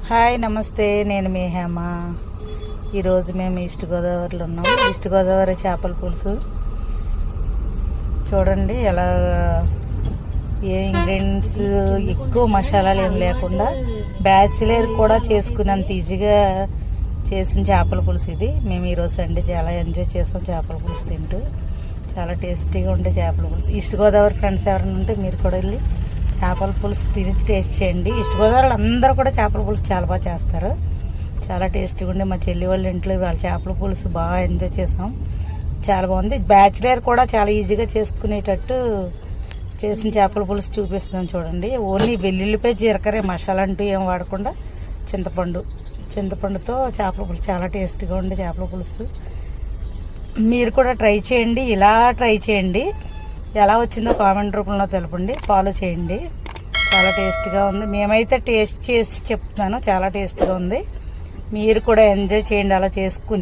Hi నమస్తే, నేను మీ హేమ. ఈరోజు మేము ఈస్ట్ గోదావరిలో ఉన్నాం. ఈస్ట్ గోదావరి చేపల పులుసు చూడండి ఎలా, ఏ ఇంగ్రీడియంట్స్ ఎక్కువ మసాలాలు ఏం లేకుండా బ్యాచిలర్ కూడా చేసుకున్నంత ఈజీగా చేసిన చేపల పులుసు ఇది. మేము ఈరోజు సండే చాలా ఎంజాయ్ చేసాం చేపల పులుసు తింటూ. చాలా టేస్టీగా ఉండే చేపల పులుసు. ఈస్ట్ గోదావరి ఫ్రెండ్స్ ఎవరైనా ఉంటే మీరు కూడా వెళ్ళి చేపల పులుసు తిని టేస్ట్ చేయండి. ఈస్ట్ గోదావరిలో అందరూ కూడా చేపల పులుసు చాలా బాగా చేస్తారు. చాలా టేస్టీగా ఉండే మా చెల్లి వాళ్ళ ఇంట్లో వాళ్ళ చేపల పులుసు బాగా ఎంజాయ్ చేసాం. చాలా బాగుంది. బ్యాచిలర్ కూడా చాలా ఈజీగా చేసుకునేటట్టు చేసిన చేపల పులుసు చూపిస్తున్నాం చూడండి. ఓన్లీ వెల్లుల్లిపై జీలకర్ర మసాలా అంటూ ఏం వాడకుండా చింతపండుతో చేపల పులుసు చాలా టేస్టీగా ఉండే చేపల పులుసు. మీరు కూడా ట్రై చేయండి, ఇలా ట్రై చేయండి. ఎలా వచ్చిందో కామెంట్ రూపంలో తెలపండి, ఫాలో చేయండి. చాలా టేస్ట్గా ఉంది. మేమైతే టేస్ట్ చేసి చెప్తున్నాను, చాలా టేస్ట్గా ఉంది. మీరు కూడా ఎంజాయ్ చేయండి అలా చేసుకుని.